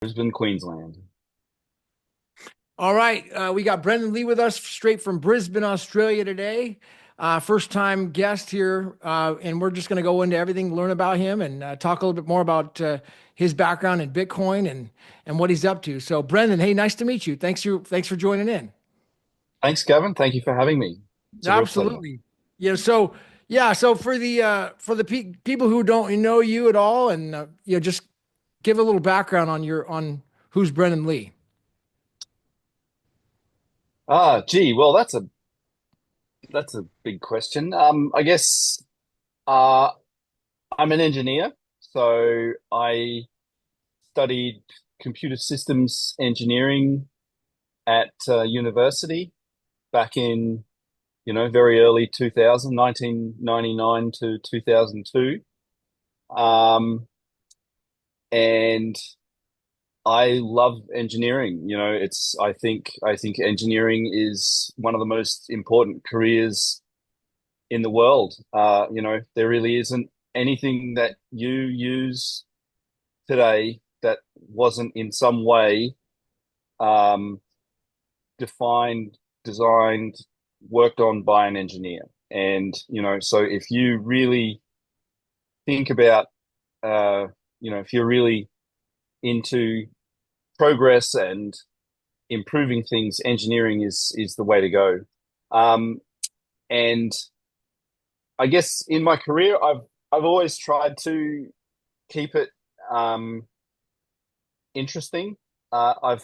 Brisbane, Queensland. All right, we got Brendan Lee with us straight from Brisbane, Australia today. First time guest here, and we're just going to go into everything, learn about him, and talk a little bit more about his background in Bitcoin and what he's up to. So, Brendan, hey, nice to meet you. Thanks for joining in. Thanks, Gavin. Thank you for having me. It's a real pleasure. Absolutely. So for the people who don't know you at all, and just give a little background on who's Brendan Lee. Gee, well, that's a big question. I guess uh, I'm an engineer, so I studied computer systems engineering at university back in, very early 2000, 1999 to 2002. Um, and I love engineering. I think engineering is one of the most important careers in the world. There really isn't anything that you use today that wasn't in some way um, defined, designed, worked on by an engineer. And, so if you really think about, if you're really into progress and improving things, engineering is the way to go. Um, and I guess in my career, I've always tried to keep it interesting. I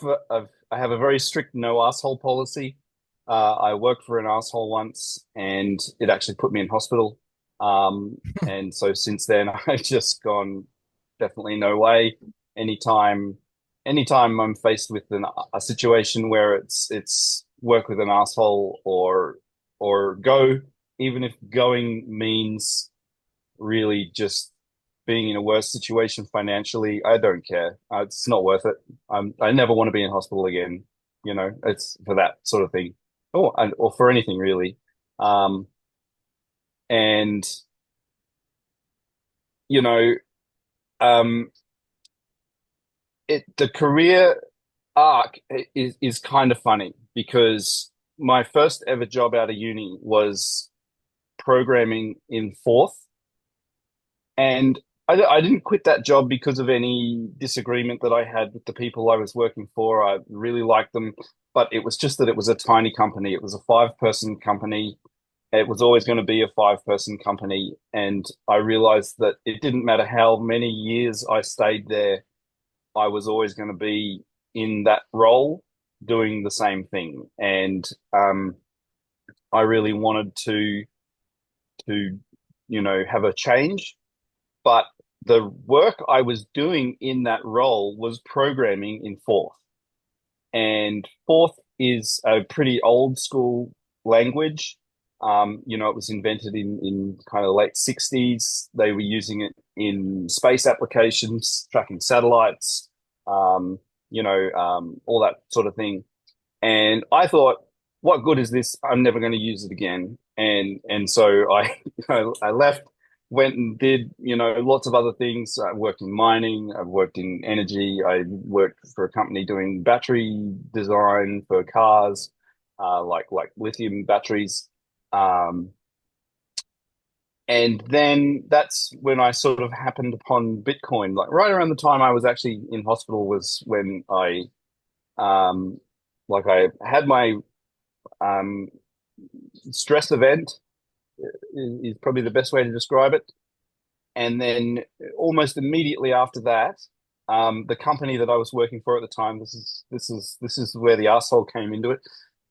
have a very strict no asshole policy. I worked for an asshole once, and it actually put me in hospital. And so since then, I've just gone definitely no way. Anytime, anytime I'm faced with a situation where it's work with an asshole or go, even if going means really just being in a worse situation financially, I don't care. It's not worth it. I never want to be in hospital again. It's for that sort of thing, or for anything really. Um, and you know, um, the career arc is kind of funny because my first ever job out of uni was programming in fourth. And I didn't quit that job because of any disagreement that I had with the people I was working for. I really liked them, but it was just that it was a tiny company. It was a five-person company. It was always going to be a five-person company. And I realized that it didn't matter how many years I stayed there, I was always going to be in that role doing the same thing. And I really wanted to have a change, but the work I was doing in that role was programming in fourth. And fourth is a pretty old school language. It was invented in kind of late 60s. They were using it in space applications, tracking satellites, all that sort of thing. And I thought, what good is this? I'm never going to use it again. And so I left, went and did, lots of other things. I worked in mining, I've worked in energy, I worked for a company doing battery design for cars, like lithium batteries. Um, and then that's when I sort of happened upon Bitcoin. Like right around the time I was actually in hospital was when um, I had my um, stress event is probably the best way to describe it. And then almost immediately after that, the company that I was working for at the time, this is where the asshole came into it.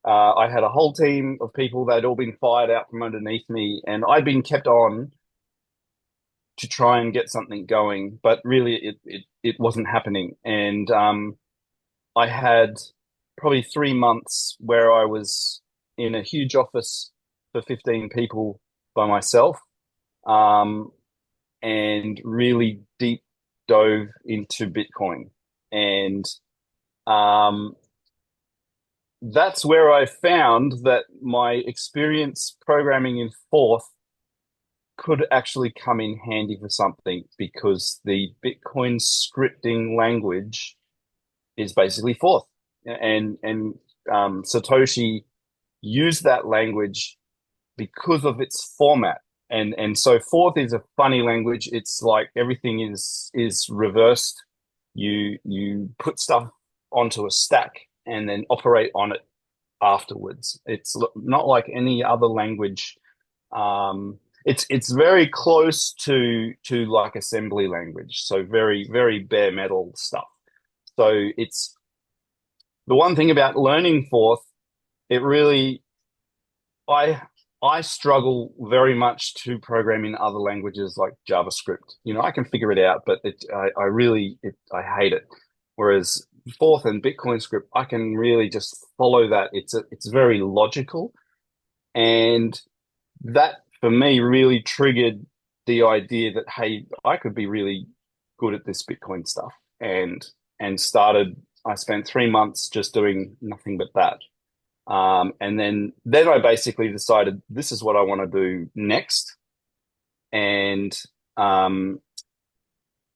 I had a whole team of people that had all been fired out from underneath me, and I'd been kept on to try and get something going, but really it wasn't happening. And I had probably 3 months where I was in a huge office for 15 people by myself, um, and really deep dove into Bitcoin. And um, that's where I found that my experience programming in fourth could actually come in handy for something because the Bitcoin scripting language is basically fourth, and Satoshi used that language because of its format. And so fourth is a funny language. It's like everything is reversed. You put stuff onto a stack and then operate on it afterwards. It's not like any other language. It's very close to like assembly language, so very bare metal stuff. So it's the one thing about learning fourth. It really I I struggle very much to program in other languages like JavaScript. I can figure it out, but I really I hate it. Whereas Forth and Bitcoin script, I can really just follow that. It's very logical, and that for me really triggered the idea that hey, I could be really good at this Bitcoin stuff, and started. I spent 3 months just doing nothing but that. And then I basically decided this is what I want to do next. And um,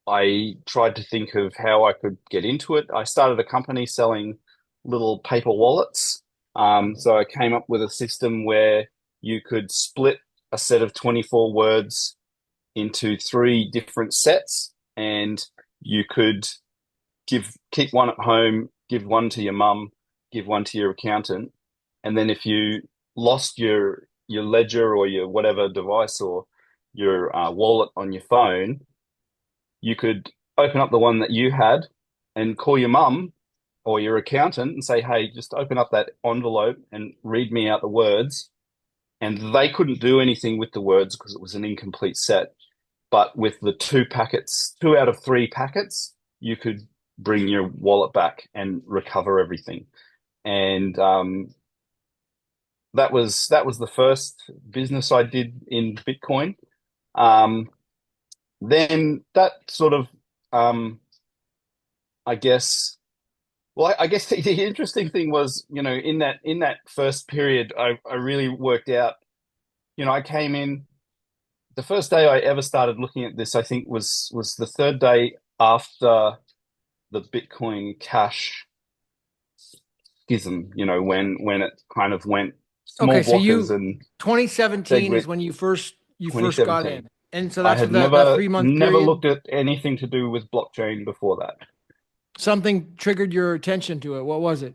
I tried to think of how I could get into it. I started a company selling little paper wallets. So I came up with a system where you could split a set of 24 words into three different sets, and you could keep one at home, give one to your mum, give one to your accountant, and then if you lost your ledger or your whatever device or your wallet on your phone, you could open up the one that you had and call your mum or your accountant and say, "Hey, just open up that envelope and read me out the words." And they couldn't do anything with the words because it was an incomplete set. But with the two packets, two out of three packets, you could bring your wallet back and recover everything. And that was the first business I did in Bitcoin. Um, then that sort of, um, I guess, well, I guess the interesting thing was, in that first period, I really worked out. I came in the first day I ever started looking at this. I think was the third day after the Bitcoin Cash schism. When it kind of went Okay, small so blockers you and 2017 is segment when you first got 2017. in. And so I that's had what that never 3 month never period, looked at anything to do with blockchain before that. something triggered your attention to it. What was it?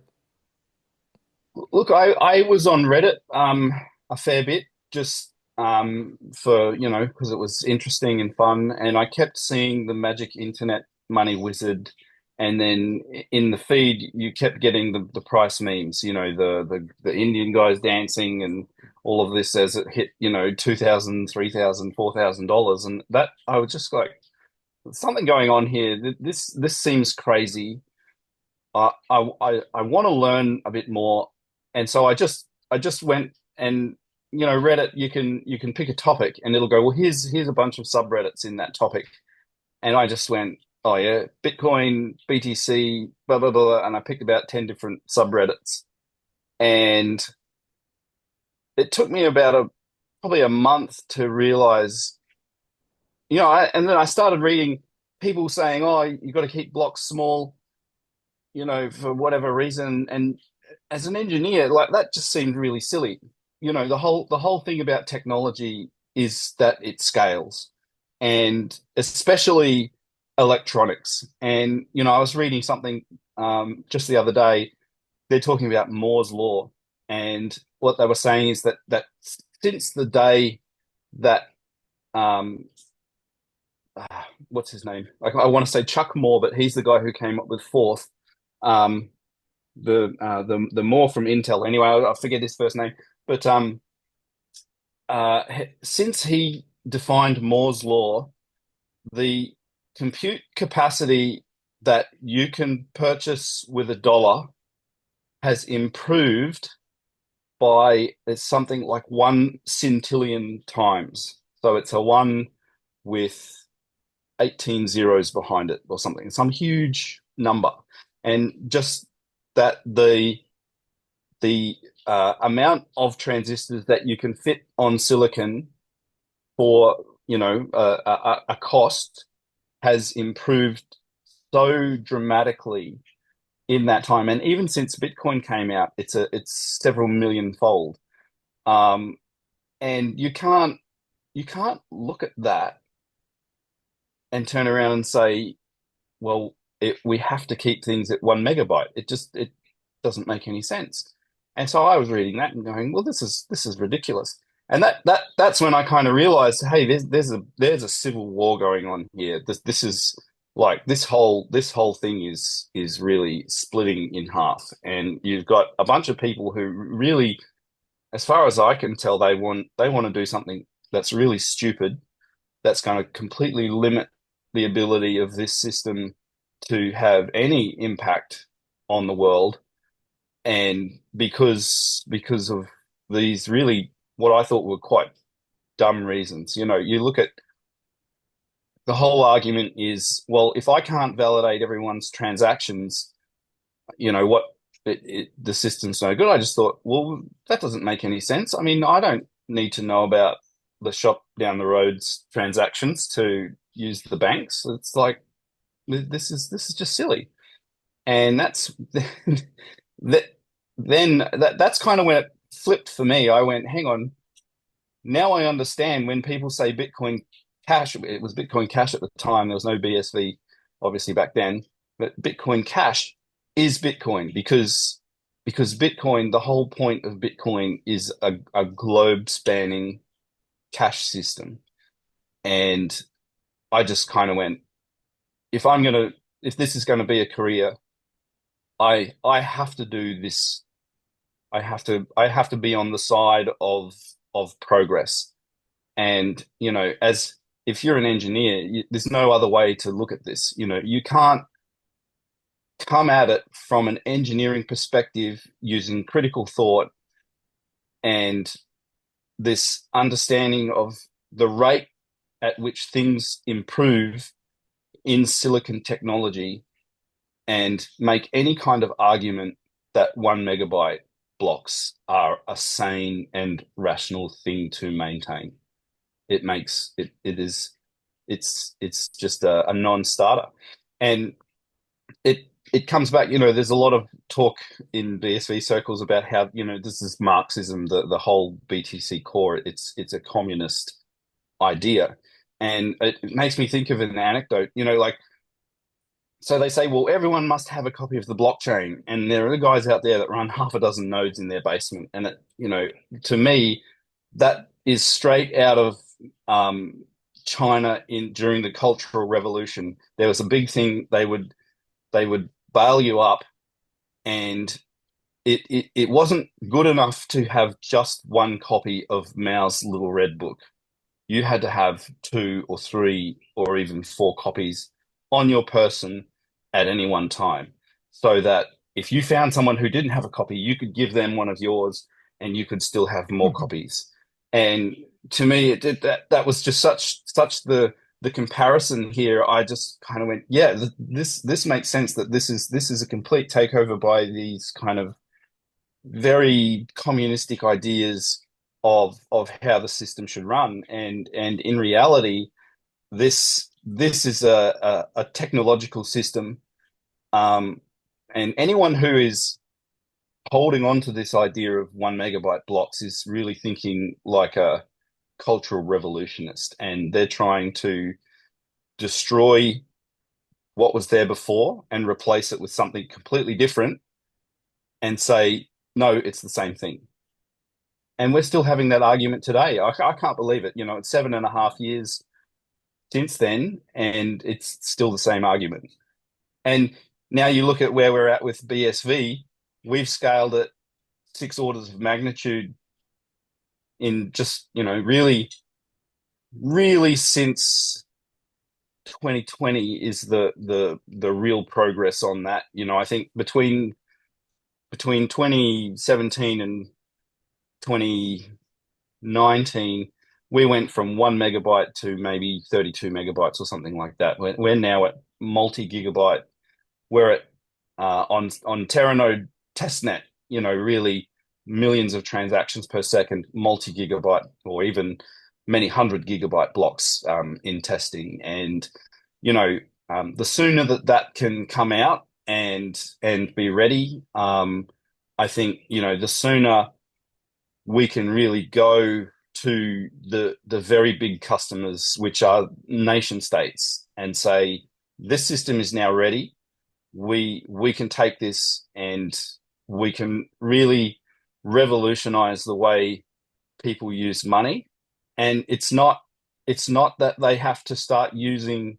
Look, I was on Reddit a fair bit just for because it was interesting and fun, and I kept seeing the magic internet money wizard, and then in the feed you kept getting the price memes, the Indian guys dancing and all of this as it hit 2,000, 3,000, $4,000, and that I was just like, "There's something going on here. This seems crazy. I want to learn a bit more," and so I just went and Reddit. You can pick a topic and it'll go, well, here's a bunch of subreddits in that topic, and I just went, oh yeah, Bitcoin, BTC, blah blah blah, and I picked about 10 different subreddits, and it took me about probably a month to realize, and then I started reading people saying, oh, you got to keep blocks small, for whatever reason. And as an engineer, like that just seemed really silly. The whole thing about technology is that it scales, and especially electronics. And I was reading something just the other day. They're talking about Moore's law, and what they were saying is that since the day that um, what's his name? I want to say Chuck Moore, but he's the guy who came up with fourth. Um, the Moore from Intel. Anyway, I forget his first name, but since he defined Moore's law, the compute capacity that you can purchase with $1 has improved by it's something like 1 centillion times. So it's a one with 18 zeros behind it or something, some huge number. And just that the amount of transistors that you can fit on silicon for a cost has improved so dramatically in that time. And even since Bitcoin came out, it's several million fold. Um, and you can't look at that and turn around and say, well, we have to keep things at 1 megabyte. It doesn't make any sense. And so I was reading that and going, well, this is ridiculous. And that's when I kind of realized, hey, there's a civil war going on here. This is like this whole thing is really splitting in half. And you've got a bunch of people who really, as far as I can tell, they want to do something that's really stupid, that's going to completely limit the ability of this system to have any impact on the world. And because of these really what I thought were quite dumb reasons. You look at the whole argument is, well, if I can't validate everyone's transactions, what the system's no good. I just thought, well, that doesn't make any sense. I mean, I don't need to know about the shop down the road's transactions to use the banks. It's like this is just silly. And that that's kind of when it flipped for me. I went, hang on, now I understand when people say Bitcoin Cash. It was Bitcoin Cash at the time. There was no BSV, obviously, back then. But Bitcoin Cash is Bitcoin because Bitcoin, the whole point of Bitcoin is a globe spanning cash system. And I just kind of went, if this is gonna be a career, I have to do this. I have to be on the side of progress. And as if you're an engineer, there's no other way to look at this. You can't come at it from an engineering perspective using critical thought and this understanding of the rate at which things improve in silicon technology and make any kind of argument that 1 megabyte blocks are a sane and rational thing to maintain. It's just a non-starter. And it comes back, there's a lot of talk in BSV circles about how, this is Marxism, the whole BTC core, it's a communist idea. And it makes me think of an anecdote, like, so they say, well, everyone must have a copy of the blockchain. And there are the guys out there that run half a dozen nodes in their basement. And to me, that is straight out of China during the Cultural Revolution. There was a big thing. They would bail you up, and it wasn't good enough to have just one copy of Mao's Little Red Book. You had to have two or three or even four copies on your person at any one time, so that if you found someone who didn't have a copy, you could give them one of yours and you could still have more copies. And to me, that was just such the comparison here. I just kind of went, yeah, this makes sense, that this is a complete takeover by these kind of very communistic ideas of how the system should run. And in reality, this is a technological system. And anyone who is holding on to this idea of 1 megabyte blocks is really thinking like a cultural revolutionist, and they're trying to destroy what was there before and replace it with something completely different and say, no, it's the same thing. And we're still having that argument today. I can't believe it. It's 7.5 years since then, and it's still the same argument. And now you look at where we're at with BSV, we've scaled it 6 orders of magnitude in just, really, really since 2020 is the real progress on that. I think between 2017 and 2019, we went from 1 megabyte to maybe 32 megabytes or something like that. We're now at multi-gigabyte. We're at on Teranode testnet, really millions of transactions per second, multi-gigabyte or even many 100 gigabyte blocks in testing. And the sooner that can come out, and be ready. I think, the sooner we can really go to the very big customers, which are nation states, and say, this system is now ready. We can take this and we can really revolutionize the way people use money. And it's not that they have to start using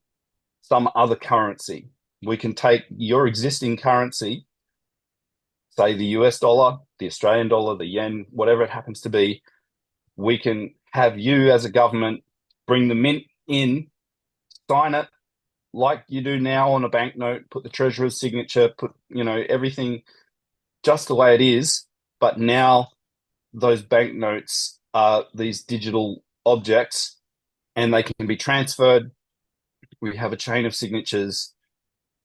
some other currency. We can take your existing currency, say the US dollar, the Australian dollar, the yen, whatever it happens to be. We can have you as a government bring the mint in, sign it like you do now on a banknote, put the treasurer's signature, put, everything just the way it is. But now those banknotes are these digital objects and they can be transferred. We have a chain of signatures,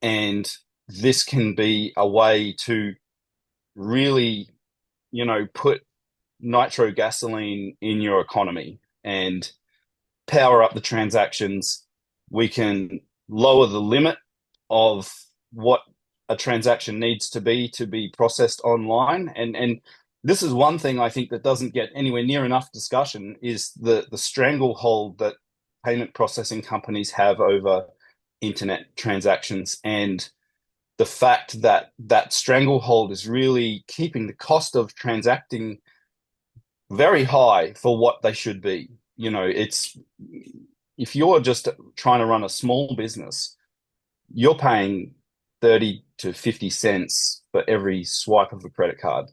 and this can be a way to really, put nitro gasoline in your economy and power up the transactions. We can lower the limit of what a transaction needs to be processed online. And this is one thing I think that doesn't get anywhere near enough discussion, is the stranglehold that payment processing companies have over internet transactions, and the fact that that stranglehold is really keeping the cost of transacting very high for what they should be. It's, if you're just trying to run a small business, you're paying 30 to 50 cents for every swipe of a credit card.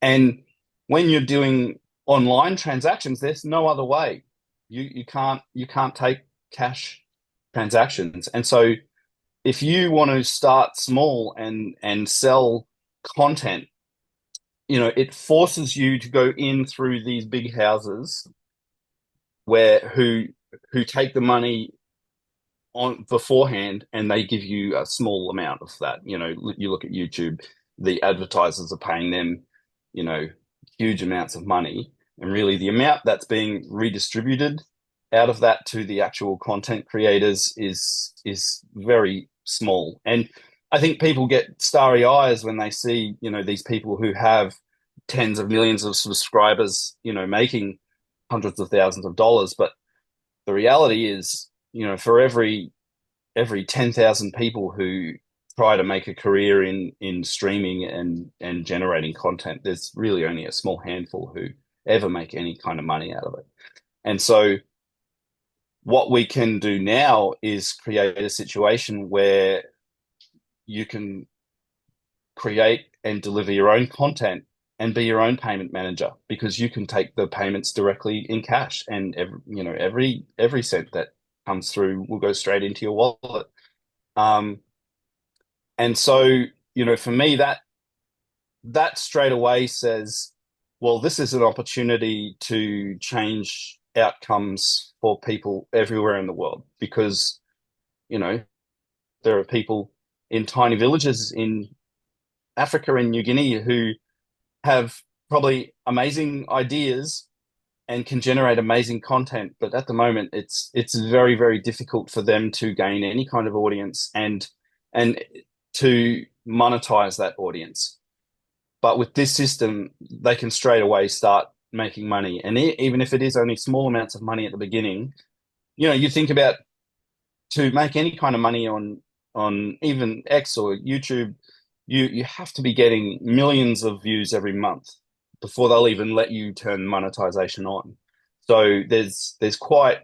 And when you're doing online transactions, there's no other way. You can't take cash transactions. And so if you want to start small and sell content, it forces you to go in through these big houses who take the money on beforehand, and they give you a small amount of that. You look at YouTube, the advertisers are paying them, you know, huge amounts of money, and really the amount that's being redistributed out of that to the actual content creators is very small. And I think people get starry eyes when they see, these people who have tens of millions of subscribers, making hundreds of thousands of dollars. But the reality is, for every 10,000 people who try to make a career in streaming and generating content, there's really only a small handful who ever make any kind of money out of it. And so what we can do now is create a situation where you can create and deliver your own content and be your own payment manager, because you can take the payments directly in cash, and every cent that comes through will go straight into your wallet. Um, and so, for me, that straight away says, well, this is an opportunity to change outcomes for people everywhere in the world, because, there are people in tiny villages in Africa and New Guinea who have probably amazing ideas and can generate amazing content, but at the moment it's very, very difficult for them to gain any kind of audience and to monetize that audience. But with this system, they can straight away start making money, and even if it is only small amounts of money at the beginning, you think about, to make any kind of money on even X or YouTube, you have to be getting millions of views every month before they'll even let you turn monetization on. So there's quite,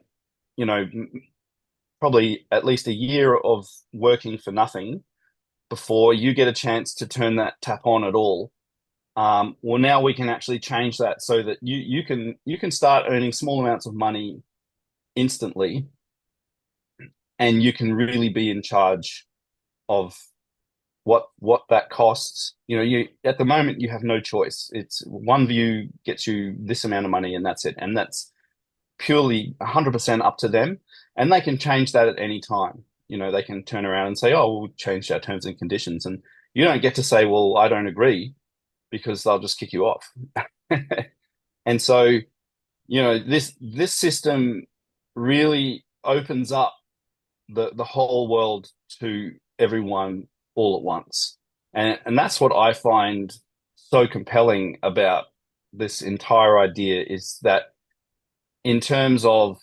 probably at least a year of working for nothing before you get a chance to turn that tap on at all. Well, now we can actually change that so that you can start earning small amounts of money instantly, and you can really be in charge of what that costs. You at the moment you have no choice. It's one view gets you this amount of money, and that's it. And that's purely 100% up to them. And they can change that at any time. They can turn around and say, oh, we'll change our terms and conditions. And you don't get to say, well, I don't agree, because they'll just kick you off. And so, this system really opens up the whole world to everyone all at once. And that's what I find so compelling about this entire idea is that in terms of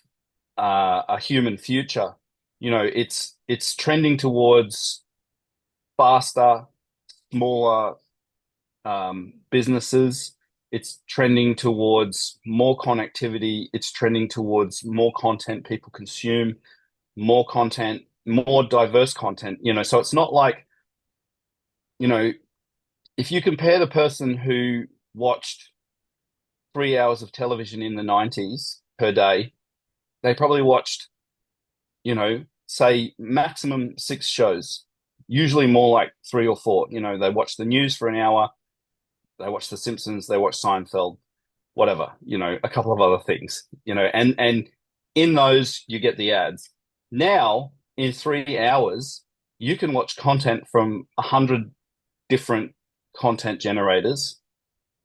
a human future, it's trending towards faster, smaller businesses. It's trending towards more connectivity. It's trending towards more content people consume, more content, more diverse content. So it's not like, you know, if you compare the person who watched 3 hours of television in the 90s per day, they probably watched, say maximum six shows, usually more like three or four. They watch the news for an hour, they watch The Simpsons, they watch Seinfeld, whatever, a couple of other things, and in those you get the ads. Now, in 3 hours, you can watch content from 100 different content generators,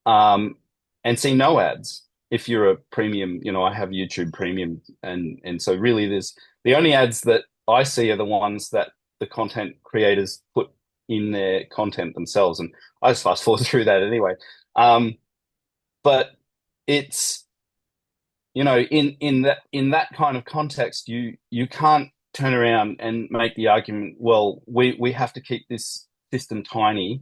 um, and see no ads. If you're a premium, I have YouTube Premium, and so really, there's the only ads that I see are the ones that the content creators put in their content themselves, and I just fast forward through that anyway. Um, but it's in that kind of context, you can't turn around and make the argument, well, we have to keep this system tiny,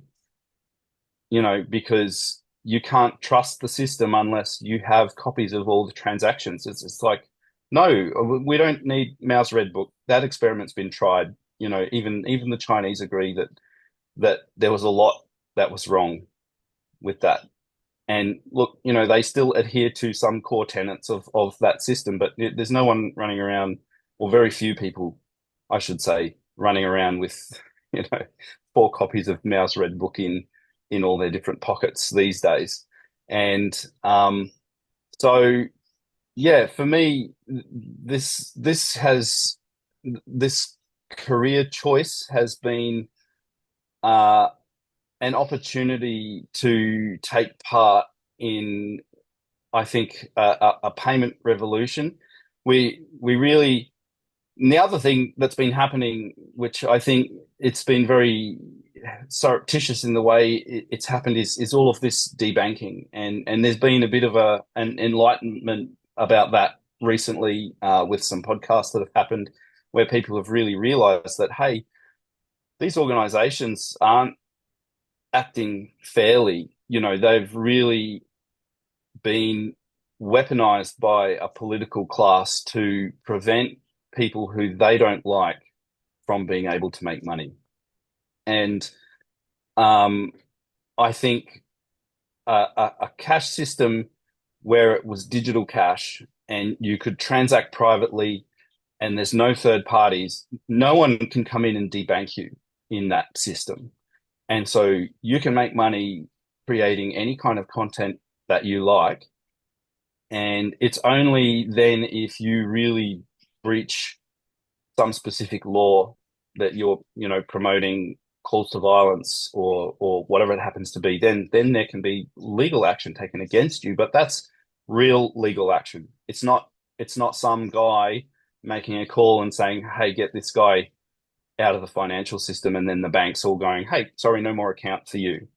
because you can't trust the system unless you have copies of all the transactions. It's like, no, we don't need Mao's Red Book. That experiment's been tried. Even the Chinese agree that there was a lot that was wrong with that. And look, they still adhere to some core tenets of that system, but there's no one running around, or very few people, I should say, running around with, you know, four copies of Mao's Red Book in all their different pockets these days. And so yeah, for me, this career choice has been uh, an opportunity to take part in, I think, a payment revolution. We really, and the other thing that's been happening, which I think it's been very surreptitious in the way it's happened, is all of this debanking, and there's been a bit of an enlightenment about that recently, with some podcasts that have happened where people have really realized that, hey, these organizations aren't acting fairly. They've really been weaponized by a political class to prevent people who they don't like from being able to make money. And um, I think a cash system where it was digital cash and you could transact privately and there's no third parties, no one can come in and debank you in that system. And so you can make money creating any kind of content that you like. And it's only then if you really breach some specific law that you're, promoting calls to violence or whatever it happens to be, then there can be legal action taken against you. But that's real legal action. It's not some guy making a call and saying, hey, get this guy out of the financial system, and then the banks all going, hey, sorry, no more account for you.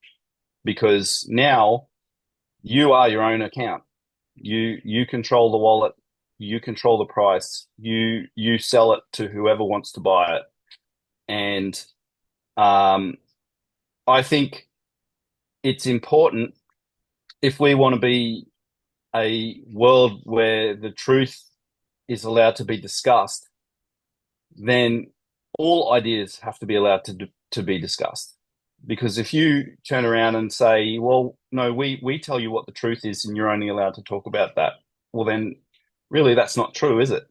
Because now you are your own account. You control the wallet, you control the price, you sell it to whoever wants to buy it. And um, I think it's important, if we want to be a world where the truth is allowed to be discussed, then all ideas have to be allowed to be discussed. Because if you turn around and say, well, no, we tell you what the truth is and you're only allowed to talk about that, well, then really that's not true, is it?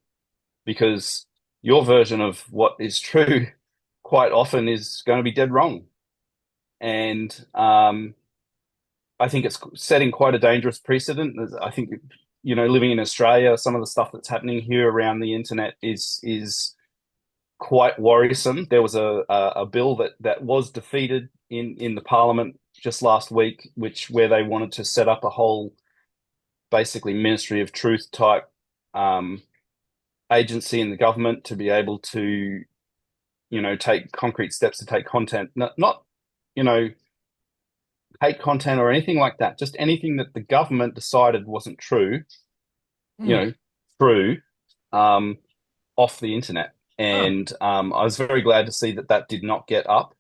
Because your version of what is true quite often is going to be dead wrong. And I think it's setting quite a dangerous precedent. I think, living in Australia, some of the stuff that's happening here around the internet is quite worrisome. There was a bill that was defeated in the Parliament just last week, where they wanted to set up a whole, basically, Ministry of Truth type agency in the government to be able to, take concrete steps to take content, not you know, hate content or anything like that. Just anything that the government decided wasn't true, you Hmm. know, true, um, off the internet. Huh. And I was very glad to see that that did not get up.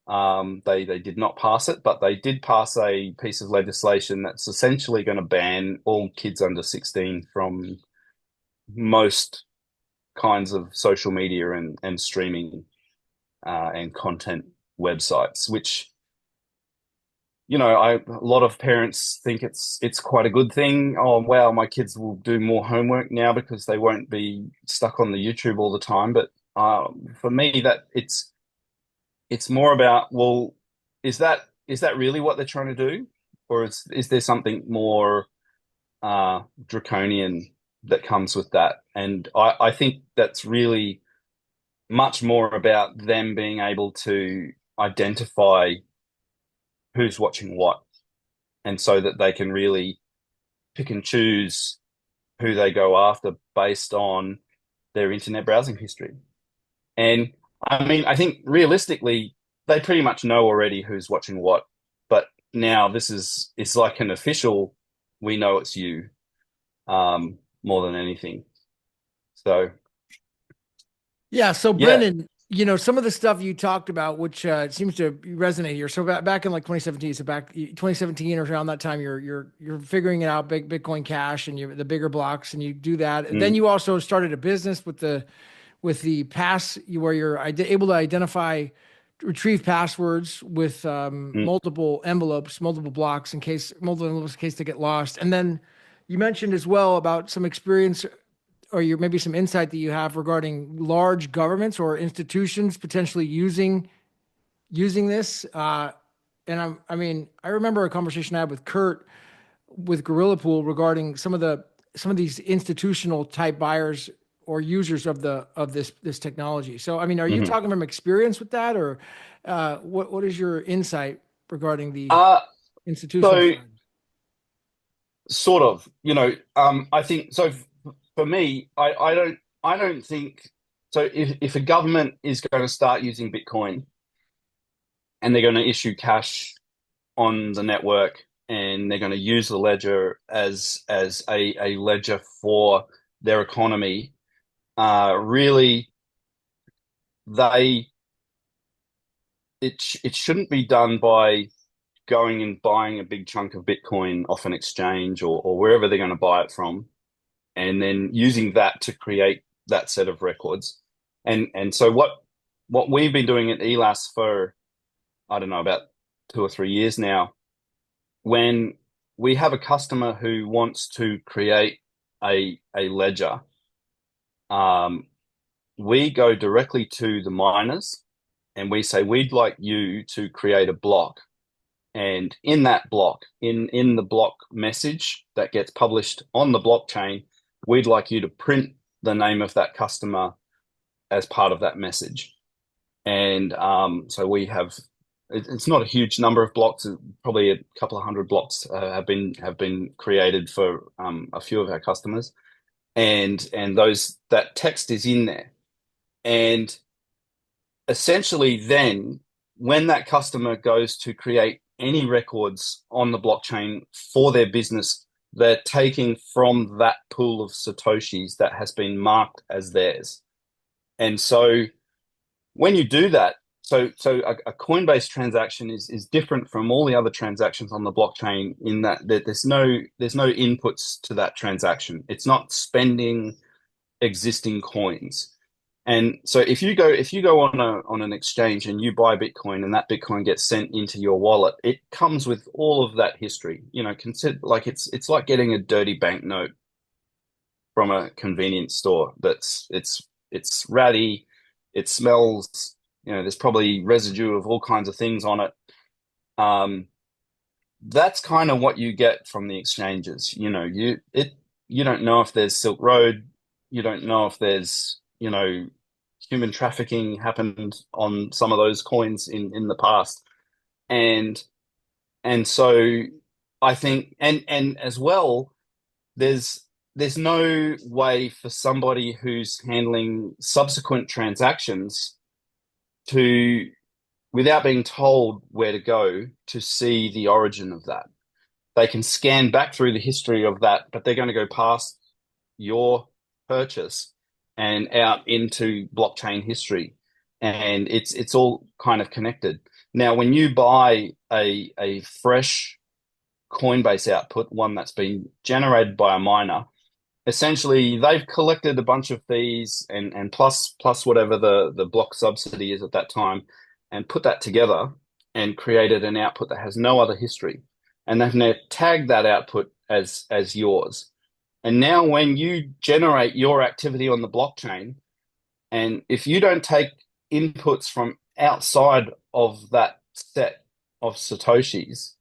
They did not pass it, but they did pass a piece of legislation that's essentially going to ban all kids under 16 from most kinds of social media and streaming and content websites, which a lot of parents think it's quite a good thing. Oh, wow, my kids will do more homework now because they won't be stuck on the YouTube all the time. But for me, that it's more about, well, is that really what they're trying to do, or is there something more draconian that comes with that? And I think that's really much more about them being able to identify who's watching what, and so that they can really pick and choose who they go after based on their internet browsing history. And I mean, I think realistically, they pretty much know already who's watching what, but now this is it's like an official, we know it's you, more than anything. So Yeah. So, yeah. Brendan, some of the stuff you talked about, which seems to resonate here. So back in like 2017, so back 2017 or around that time, you're figuring it out, Bitcoin Cash and the bigger blocks, and you do that. Then Mm, you also started a business with the pass where you're able to retrieve passwords with mm, multiple envelopes, multiple envelopes in case they get lost. And then you mentioned as well about some experience or maybe some insight that you have regarding large governments or institutions potentially using this. And I remember a conversation I had with Kurt with Gorilla Pool regarding some of these institutional type buyers or users of this technology. So, I mean, are you mhm. talking from experience with that, or what is your insight regarding the Uh, institutional so side? sort of, I think so. For me, I don't think so. If a government is going to start using Bitcoin and they're going to issue cash on the network and they're going to use the ledger as a ledger for their economy, really, they it shouldn't be done by going and buying a big chunk of Bitcoin off an exchange or wherever they're going to buy it from, and then using that to create that set of records. And so what we've been doing at ELAS for, I don't know, about 2 or 3 years now, when we have a customer who wants to create a ledger, um, we go directly to the miners and we say, we'd like you to create a block. And in that block, in the block message that gets published on the blockchain, we'd like you to print the name of that customer as part of that message. And so we have, it's not a huge number of blocks, probably a couple of hundred blocks have been created for a few of our customers, and those that text is in there. And essentially, then when that customer goes to create any records on the blockchain for their business, they're taking from that pool of Satoshis that has been marked as theirs. And so when you do that, so a Coinbase transaction is different from all the other transactions on the blockchain in that there's no inputs to that transaction. It's not spending existing coins. And so if you go on an exchange and you buy Bitcoin and that Bitcoin gets sent into your wallet, it comes with all of that history. Consider like it's like getting a dirty banknote from a convenience store. It's ratty, it smells. There's probably residue of all kinds of things on it. Um, that's kind of what you get from the exchanges. You don't know if there's Silk Road, you don't know if there's human trafficking happened on some of those coins in the past, and so I think, and as well, there's there's no way for somebody who's handling subsequent transactions to without being told where to go to see the origin of that. They can scan back through the history of that, but they're going to go past your purchase and out into blockchain history. And it's all kind of connected. Now, when you buy a fresh Coinbase output, one that's been generated by a miner, essentially they've collected a bunch of fees and plus whatever the block subsidy is at that time, and put that together and created an output that has no other history. And they've now tagged that output as yours. And now when you generate your activity on the blockchain, and if you don't take inputs from outside of that set of Satoshis,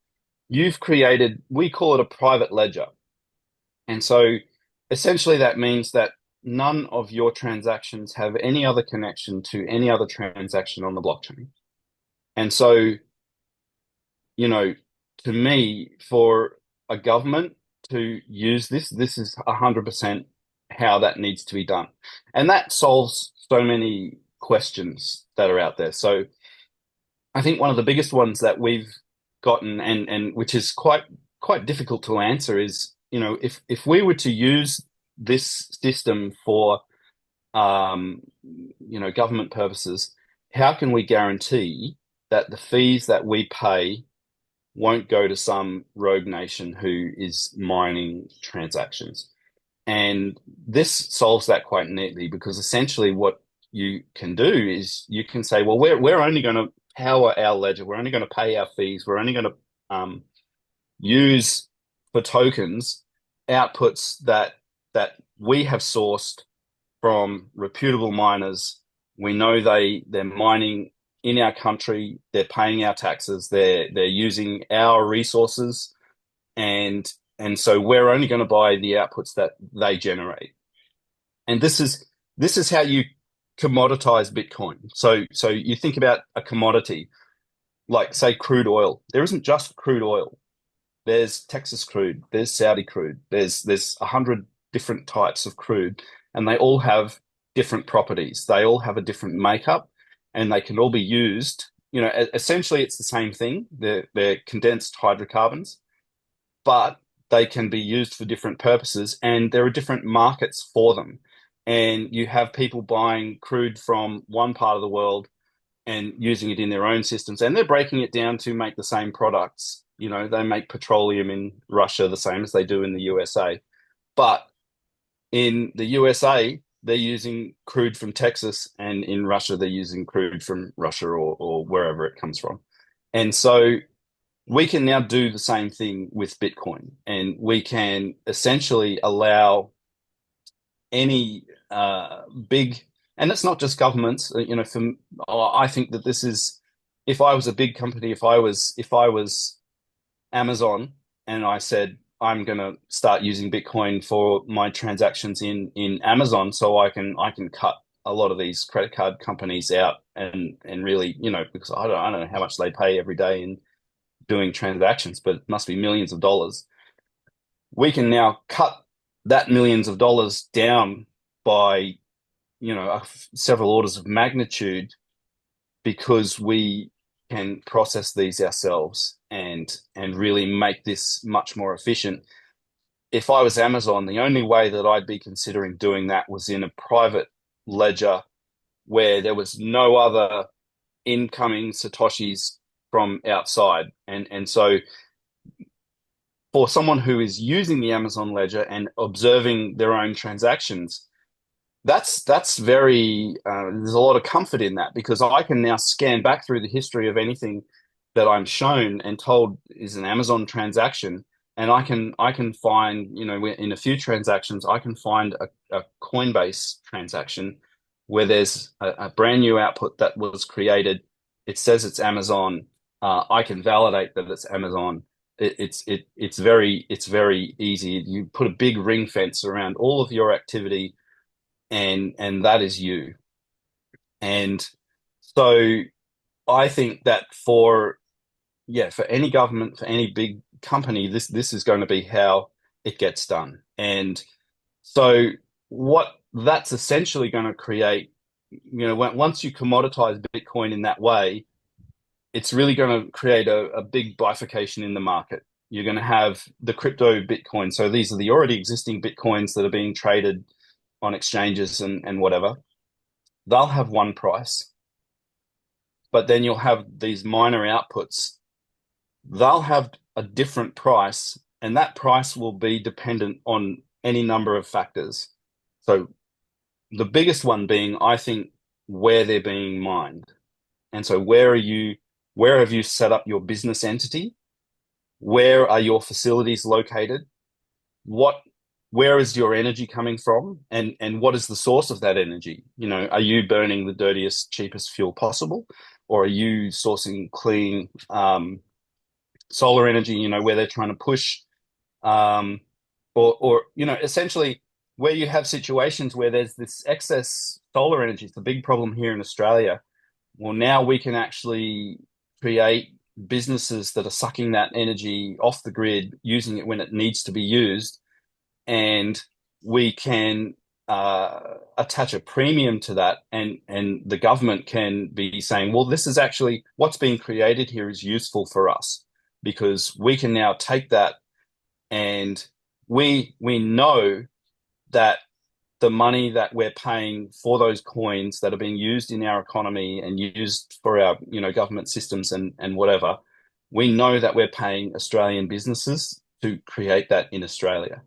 you've created, we call it a private ledger. And so essentially that means that none of your transactions have any other connection to any other transaction on the blockchain. And so, you know, to me, for a government to use this, this is 100% how that needs to be done. And that solves so many questions that are out there. So I think one of the biggest ones that we've gotten, and which is quite difficult to answer, is, you know, if we were to use this system for government purposes, how can we guarantee that the fees that we pay won't go to some rogue nation who is mining transactions? And this solves that quite neatly, because essentially what you can do is you can say, well, we're only going to power our ledger, we're only going to pay our fees, we're only going to use for tokens outputs that we have sourced from reputable miners. We know they're mining in our country, they're paying our taxes, they're using our resources, and so we're only going to buy the outputs that they generate. And this is how you commoditize Bitcoin. So you think about a commodity, like say crude oil. There isn't just crude oil. There's Texas crude, there's Saudi crude, there's 100 different types of crude, and they all have different properties. They all have a different makeup, and they can all be used. You know, essentially it's the same thing. They're condensed hydrocarbons, but they can be used for different purposes, and there are different markets for them. And you have people buying crude from one part of the world and using it in their own systems, and they're breaking it down to make the same products. You know, they make petroleum in Russia the same as they do in the USA. But in the USA, they're using crude from Texas, and in Russia, they're using crude from Russia or wherever it comes from. And so we can now do the same thing with Bitcoin, and we can essentially allow any big, and it's not just governments. You know, I think that this is, if I was a big company, if I was Amazon, and I said I'm going to start using Bitcoin for my transactions in Amazon, so I can cut a lot of these credit card companies out, and really, you know, because I don't know how much they pay every day in doing transactions, but it must be millions of dollars. We can now cut that millions of dollars down by, you know, several orders of magnitude, because we can process these ourselves and really make this much more efficient. If I was Amazon, the only way that I'd be considering doing that was in a private ledger where there was no other incoming Satoshis from outside. And so for someone who is using the Amazon ledger and observing their own transactions, that's very there's a lot of comfort in that, because I can now scan back through the history of anything that I'm shown and told is an Amazon transaction, and I can find, you know, in a few transactions I can find a Coinbase transaction where there's a brand new output that was created. It says it's Amazon. I can validate that it's Amazon. It's very easy. You put a big ring fence around all of your activity, and that is you. And so I think that for any government, for any big company, this is going to be how it gets done. And so what that's essentially going to create, you know, once you commoditize Bitcoin in that way, it's really going to create a big bifurcation in the market. You're going to have the crypto Bitcoin. So these are the already existing Bitcoins that are being traded on exchanges and whatever. They'll have one price, but then you'll have these minor outputs. They'll have a different price, and that price will be dependent on any number of factors. So the biggest one being, I think, where they're being mined. And so where have you set up your business entity? Where are your facilities located? What where is your energy coming from? And what is the source of that energy? Are you burning the dirtiest, cheapest fuel possible? Or are you sourcing clean solar energy, where they're trying to push um, or essentially where you have situations where there's this excess solar energy. It's a big problem here in Australia. Well, now we can actually create businesses that are sucking that energy off the grid, using it when it needs to be used, and we can attach a premium to that, and the government can be saying, well, this is actually what's being created here is useful for us because we can now take that and we know that the money that we're paying for those coins that are being used in our economy and used for our, government systems and whatever, we know that we're paying Australian businesses to create that in Australia.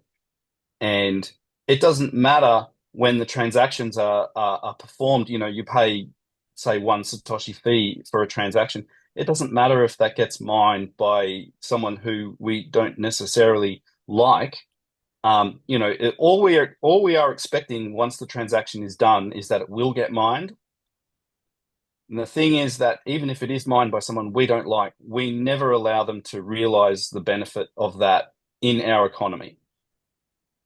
And it doesn't matter when the transactions are performed, you pay, say, one Satoshi fee for a transaction. It doesn't matter if that gets mined by someone who we don't necessarily like. All we are expecting once the transaction is done is that it will get mined. And the thing is that even if it is mined by someone we don't like, we never allow them to realize the benefit of that in our economy.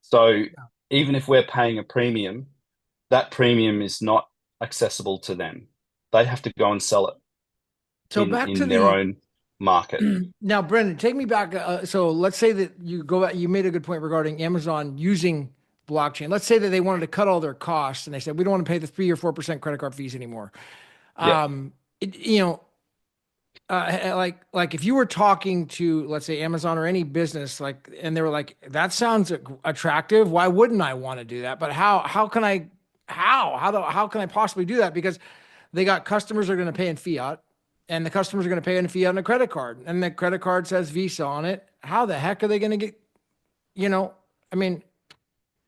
So even if we're paying a premium, that premium is not accessible to them. They have to go and sell it So in back to in their the own market. now, Brendan, take me back. So let's say that you made a good point regarding Amazon using blockchain. Let's say that they wanted to cut all their costs and they said, we don't want to pay the 3 or 4% credit card fees anymore. Yeah. It, you know, like if you were talking to, let's say, Amazon or any business, like, and they were like, that sounds attractive. Why wouldn't I want to do that? But how can I possibly do that? Because they got customers that are going to pay in fiat, and the customers are going to pay in fiat on a credit card, and the credit card says Visa on it. How the heck are they going to get? You know, I mean,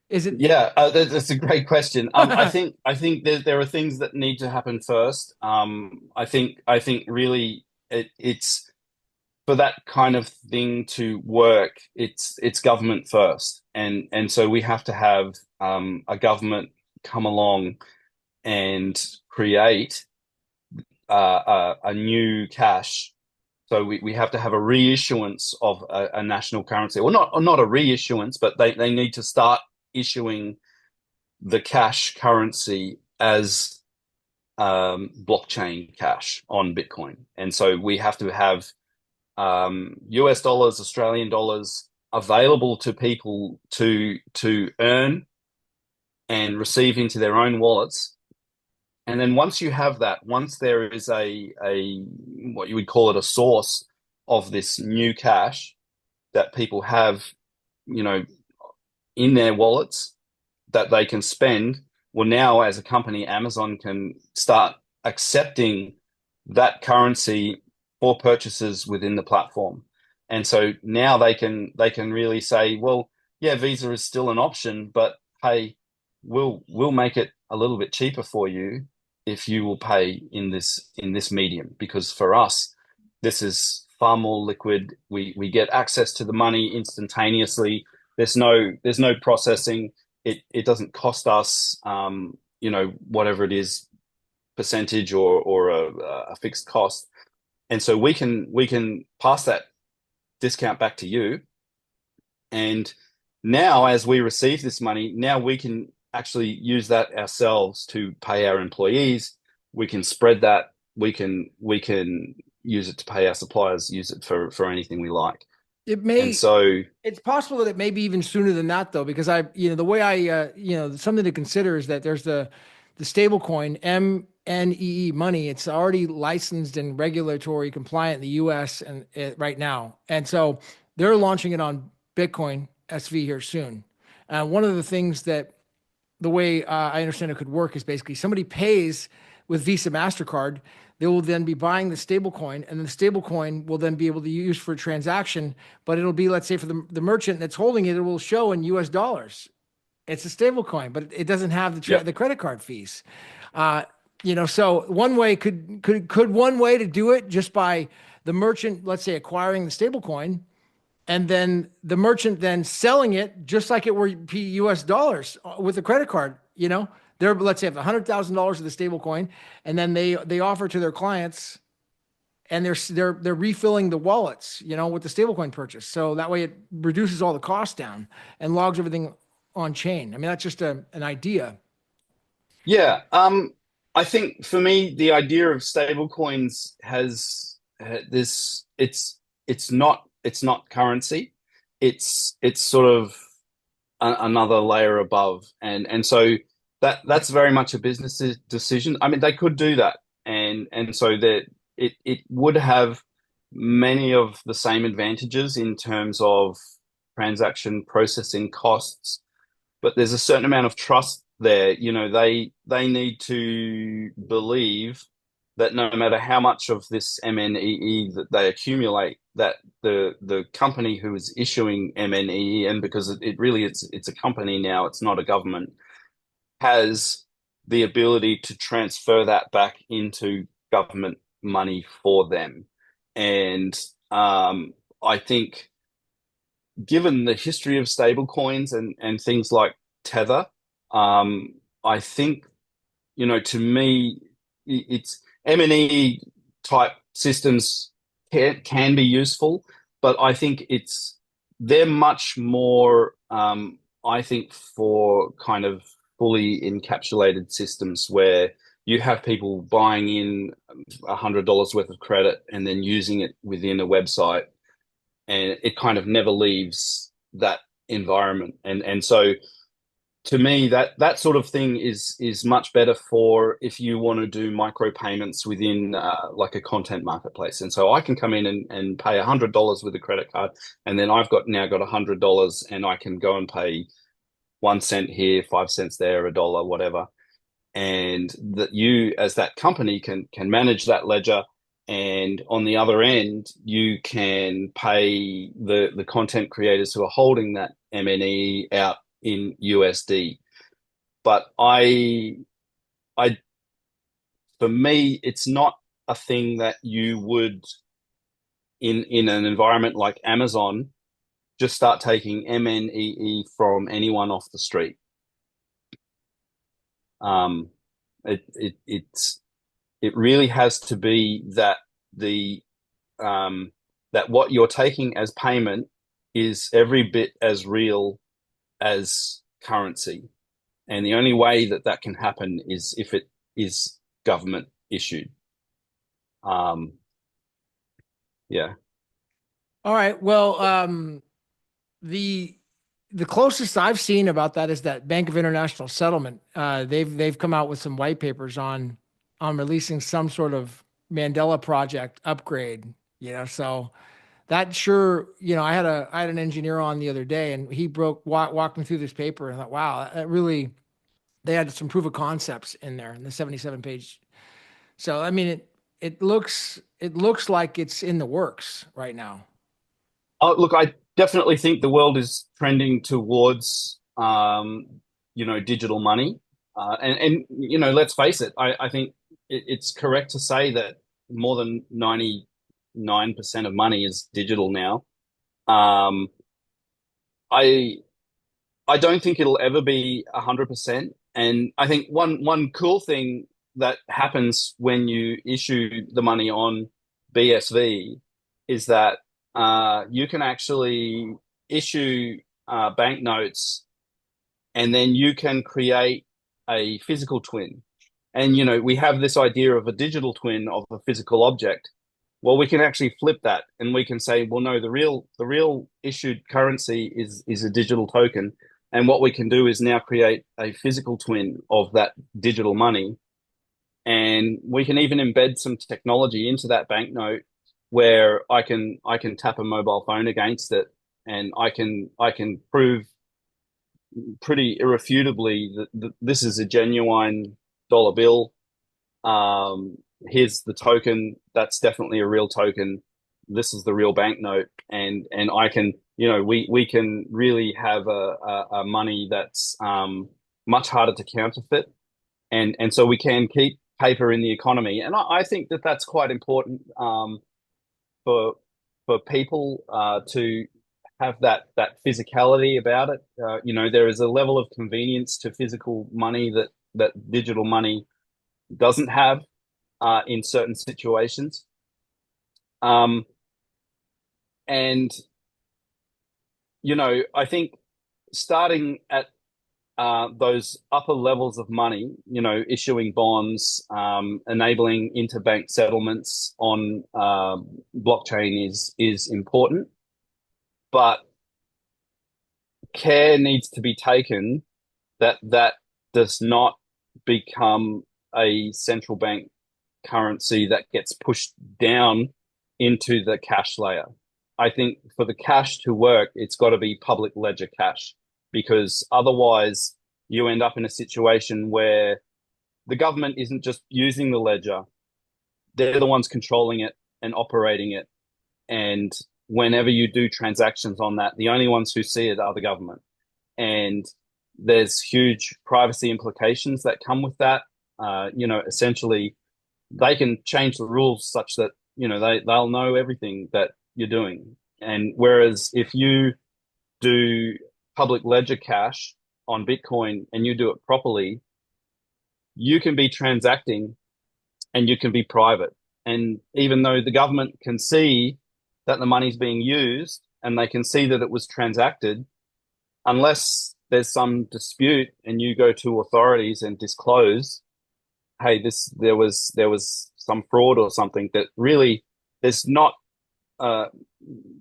is it? Yeah, that's a great question. I think there are things that need to happen first. I think really it's for that kind of thing to work. It's government first, and so we have to have a government come along and create a new cash. So we have to have a reissuance of a national currency, or not a reissuance, but they need to start issuing the cash currency as blockchain cash on Bitcoin. And so we have to have US dollars, Australian dollars available to people to earn and receive into their own wallets. And then once you have that, once there is a what you would call it a source of this new cash that people have, you know, in their wallets that they can spend. Well, now as a company, Amazon can start accepting that currency for purchases within the platform. And so now they can really say, well, yeah, Visa is still an option, but hey, we'll make it a little bit cheaper for you if you will pay in this medium, because for us, this is far more liquid. We get access to the money instantaneously. There's no processing. It doesn't cost us whatever it is, percentage or a fixed cost. And so we can pass that discount back to you. And now as we receive this money, now we can actually use that ourselves to pay our employees. We can spread that. We can use it to pay our suppliers, use it for anything we like. It And may. so It's possible that it may be even sooner than that, though, because the way I, something to consider is that there's the stable coin NEE money. It's already licensed and regulatory compliant in the US and right now. And so they're launching it on Bitcoin SV here soon. One of the things that the way I understand it could work is basically somebody pays with Visa MasterCard. They will then be buying the stable coin, and the stable coin will then be able to use for a transaction. But it'll be, let's say, for the merchant that's holding it, it will show in US dollars. It's a stable coin, but it doesn't have Yep. the credit card fees. Uh, so one way could one way to do it just by the merchant, let's say, acquiring the stable coin, and then the merchant then selling it just like it were US dollars with a credit card. They're, let's say, have $100,000 of the stable coin, and then they offer to their clients, and they're refilling the wallets, with the stablecoin purchase. So that way it reduces all the costs down and logs everything on chain. I mean, that's just an idea. Yeah. I think for me, the idea of stablecoins has this. It's not currency. It's sort of another layer above, and so that's very much a business decision. I mean, they could do that, and so that it would have many of the same advantages in terms of transaction processing costs, but there's a certain amount of trust there. They need to believe that no matter how much of this MNEE that they accumulate, that the company who is issuing MNEE, and because it really it's a company now, it's not a government, has the ability to transfer that back into government money for them. And I think, given the history of stablecoins and things like Tether, I think, to me, it's M&E type systems can be useful, but I think they're much more, I think, for kind of fully encapsulated systems where you have people buying in $100 worth of credit and then using it within a website, and it kind of never leaves that environment. And so, to me, that sort of thing is much better for if you want to do micropayments within like a content marketplace. And so I can come in and pay $100 with a credit card, and then I've now got $100, and I can go and pay 1 cent here, 5 cents there, $1, whatever. And that you, as that company, can manage that ledger. And on the other end, you can pay the content creators who are holding that MNE out in USD. But I for me, it's not a thing that you would, in an environment like Amazon, just start taking MNEE from anyone off the street. Um, it really has to be that the that what you're taking as payment is every bit as real as currency. And the only way that that can happen is if it is government issued. Um, yeah. All right. Well, the the closest I've seen about that is that Bank of International Settlement. They've come out with some white papers on releasing some sort of Mandela project upgrade. So that sure, I had an engineer on the other day, and he walked me through this paper, and I thought, wow, that really, they had some proof of concepts in there in the 77 page. So I mean, it looks like it's in the works right now. Oh, look, I definitely think the world is trending towards, digital money. And let's face it, I think it's correct to say that more than 99% of money is digital now. Um, I I don't think it'll ever be 100%. And I think one cool thing that happens when you issue the money on BSV is that you can actually issue banknotes, and then you can create a physical twin. And we have this idea of a digital twin of a physical object. Well, we can actually flip that, and we can say, well, no, the real issued currency is a digital token, and what we can do is now create a physical twin of that digital money, and we can even embed some technology into that banknote where I can tap a mobile phone against it, and I can prove pretty irrefutably that this is a genuine dollar bill. Um, Here's the token. That's definitely a real token. This is the real banknote, and I can, we can really have a money that's much harder to counterfeit, and so we can keep paper in the economy, and I think that that's quite important for people to have that physicality about it. There is a level of convenience to physical money that digital money doesn't have in certain situations. Um, and I think starting at those upper levels of money, issuing bonds, enabling interbank settlements on blockchain is important, but care needs to be taken that that does not become a central bank currency that gets pushed down into the cash layer. I think for the cash to work, it's got to be public ledger cash, because otherwise you end up in a situation where the government isn't just using the ledger, they're the ones controlling it and operating it. And whenever you do transactions on that, the only ones who see it are the government. And there's huge privacy implications that come with that. Essentially, they can change the rules such that they'll know everything that you're doing. And whereas if you do public ledger cash on Bitcoin and you do it properly, you can be transacting and you can be private. And even though the government can see that the money's being used and they can see that it was transacted, unless there's some dispute and you go to authorities and disclose, hey, there was some fraud or something, that really there's not, uh,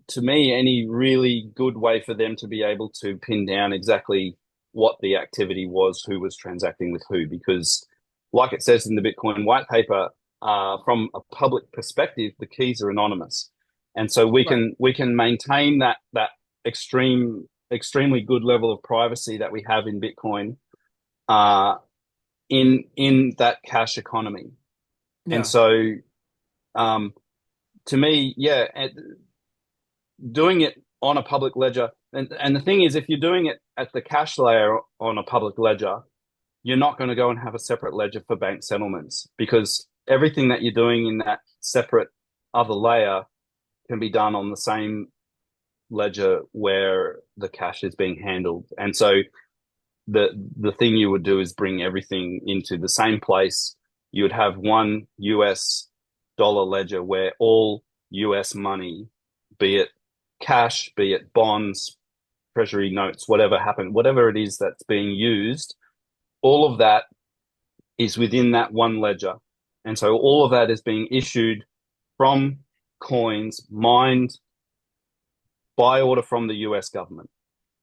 to me, any really good way for them to be able to pin down exactly what the activity was, who was transacting with who, because, like it says in the Bitcoin white paper, from a public perspective, the keys are anonymous, and so we Right. can we can maintain that extremely good level of privacy that we have in Bitcoin, uh, in that cash economy. And Yeah. so, um, to me, yeah, doing it on a public ledger, and the thing is, if you're doing it at the cash layer on a public ledger, you're not going to go and have a separate ledger for bank settlements, because everything that you're doing in that separate other layer can be done on the same ledger where the cash is being handled. And so the thing you would do is bring everything into the same place. You would have one US dollar ledger where all US money, be it cash, be it bonds, treasury notes, whatever it is that's being used, all of that is within that one ledger. And so all of that is being issued from coins mined by order from the US government.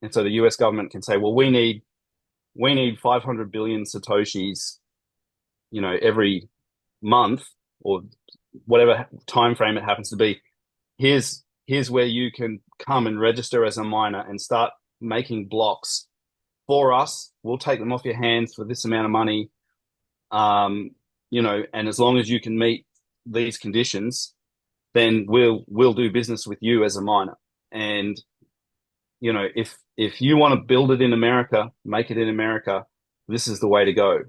And so the US government can say, well, we need 500 billion satoshis, every month, or whatever time frame it happens to be. Here's where you can come and register as a miner and start making blocks for us. We'll take them off your hands for this amount of money. And as long as you can meet these conditions, then we'll do business with you as a miner. And if you want to build it in America, make it in America, this is the way to go.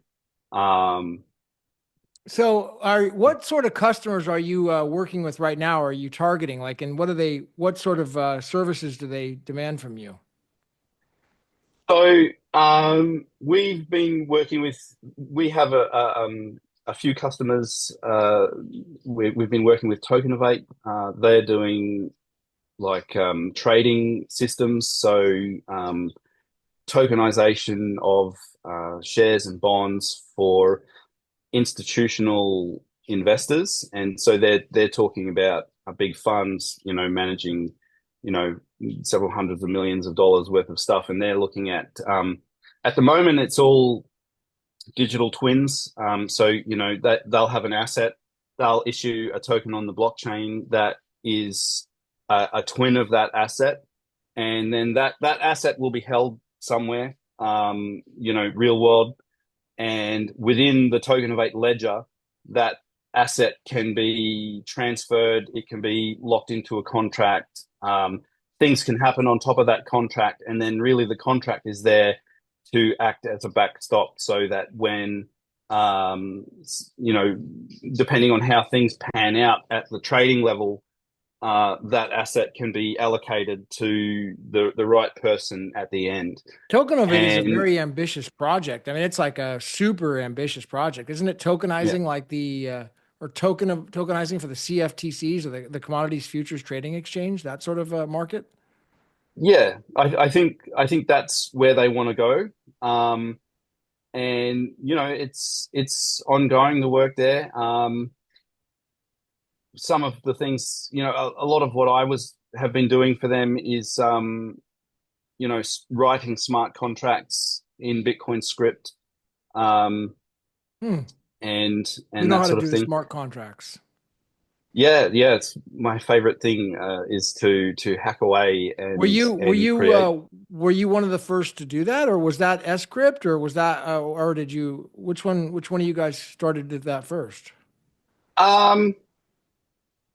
Um, So, what sort of customers are you working with right now? Are you targeting like, and what sort of services do they demand from you? so we have a few customers. We've been working with Tokenovate. They're doing like trading systems, so um, tokenization of shares and bonds for institutional investors. And so they're talking about a big funds, managing, you know, several hundreds of millions of dollars worth of stuff. And they're looking at the moment, it's all digital twins. So that they'll have an asset, they'll issue a token on the blockchain that is a twin of that asset, and then that asset will be held somewhere, real world, and within the token of eight ledger, that asset can be transferred. It can be locked into a contract. Things can happen on top of that contract, and then really the contract is there to act as a backstop so that when you know depending on how things pan out at the trading level, that asset can be allocated to the right person at the end. Token of it is a And very ambitious project. I mean, it's like a super ambitious project, isn't it? yeah, Tokenizing like the or tokenizing for the CFTCs or the Commodities Futures Trading Exchange, that sort of market. yeah, I think that's where they want to go. And it's ongoing, the work there. Some of the things, a lot of what I was have been doing for them is writing smart contracts in Bitcoin script, um, Hmm. You and know that how to sort of do the thing. smart contracts. Yeah, yeah, it's my favorite thing, is to hack away Were and you were and you create. uh, were you one of the first to do that, or was that Scrypt, or was that or did you? Which one of you guys started did that first? Um,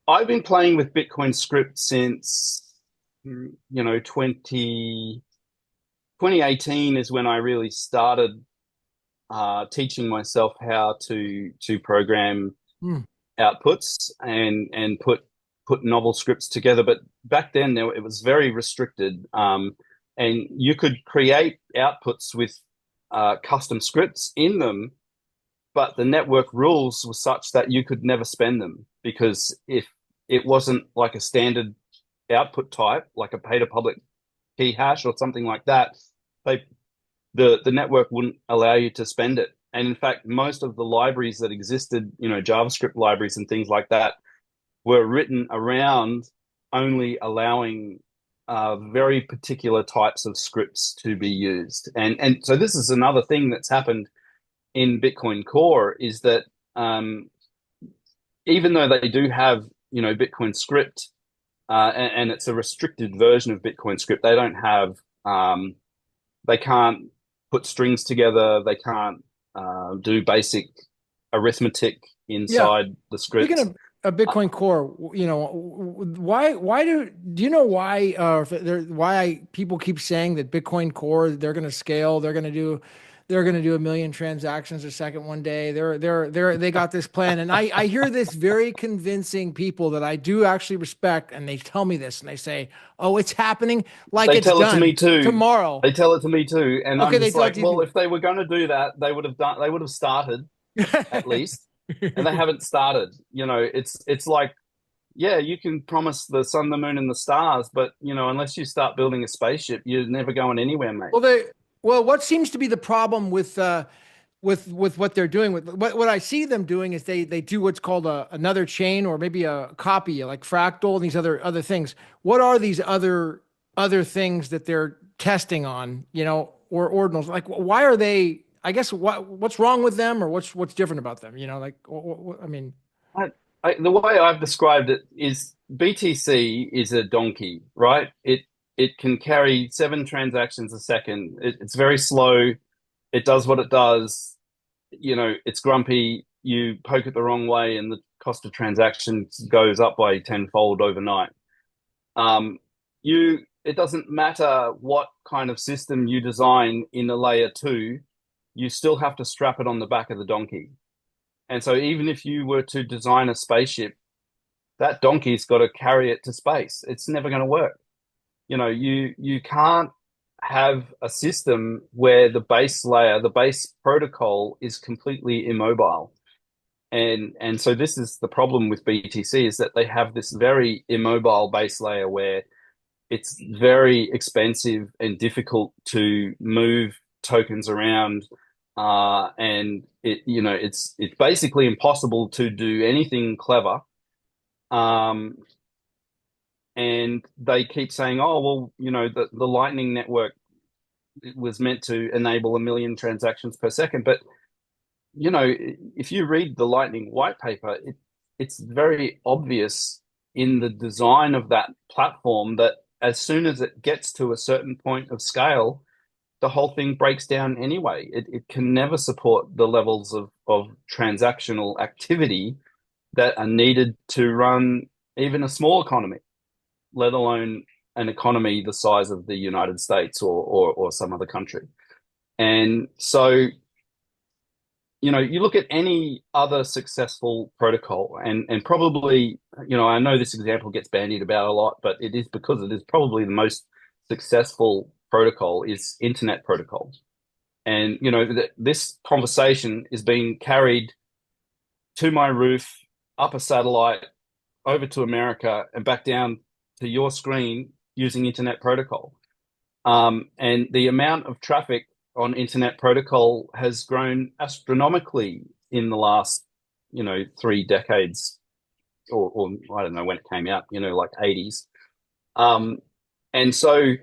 I've been playing with Bitcoin script since 2018 is when I really started teaching myself how to program Hmm. outputs and put novel scripts together. But back then it was very restricted, and you could create outputs with custom scripts in them, but the network rules were such that you could never spend them because if it wasn't like a standard output type, like a pay to public key hash or something like that, they the network wouldn't allow you to spend it. And in fact, most of the libraries that existed, JavaScript libraries and things like that, were written around only allowing very particular types of scripts to be used. And so this is another thing that's happened in Bitcoin Core is that even though they do have Bitcoin script, and it's a restricted version of Bitcoin script, they don't have they can't put strings together. They can't do basic arithmetic Yeah. inside the Speaking script. of Uh, Bitcoin Core, why do you know why if people keep saying that Bitcoin Core they're going to scale, they're going to do 1 million transactions a second one day. They got this plan, and I hear this very convincing people that I do actually respect, and they tell me this, and they say, "Oh, it's happening like they it's tell it to me done too. tomorrow." They tell it to me too, and Okay, I'm they just tell it like, to you well, too. if they were going to do that, they would have done. They would have started at least, and they haven't started. It's like, yeah, you can promise the sun, the moon, and the stars, but unless you start building a spaceship, you're never going anywhere, mate. Well, what seems to be the problem with with what they're doing with what I see them doing is they do what's called another chain or maybe a copy like fractal and these other things. What are these other things that they're testing on, or ordinals? Like why are they? I guess what's wrong with them or what's different about them? Like I mean, I, the way I've described it is BTC is a donkey, right? It can carry 7 transactions a second. It's very slow. It does what it does. It's grumpy. You poke it the wrong way, and the cost of transactions goes up by tenfold overnight. Um, it doesn't matter what kind of system you design in a layer two, you still have to strap it on the back of the donkey. And so even if you were to design a spaceship, that donkey's got to carry it to space. It's never going to work. You can't have a system where the base layer, the base protocol is completely immobile. And so this is the problem with BTC is that they have this very immobile base layer where it's very expensive and difficult to move tokens around. And it's basically impossible to do anything clever. Um, and they keep saying, oh, well, the Lightning Network was meant to enable 1 million transactions per second. But if you read the Lightning white paper, it's very obvious in the design of that platform that as soon as it gets to a certain point of scale, the whole thing breaks down anyway. It can never support the levels of transactional activity that are needed to run even a small economy, let alone an economy the size of the United States or some other country. And so, you look at any other successful protocol, and probably, I know this example gets bandied about a lot, but it is because it is probably the most successful protocol is internet protocol. And, this conversation is being carried to my roof, up a satellite, over to America, and back down to your screen using internet protocol. And the amount of traffic on internet protocol has grown astronomically in the last, 3 decades, or I don't know when it came out, like 80s. Um, and so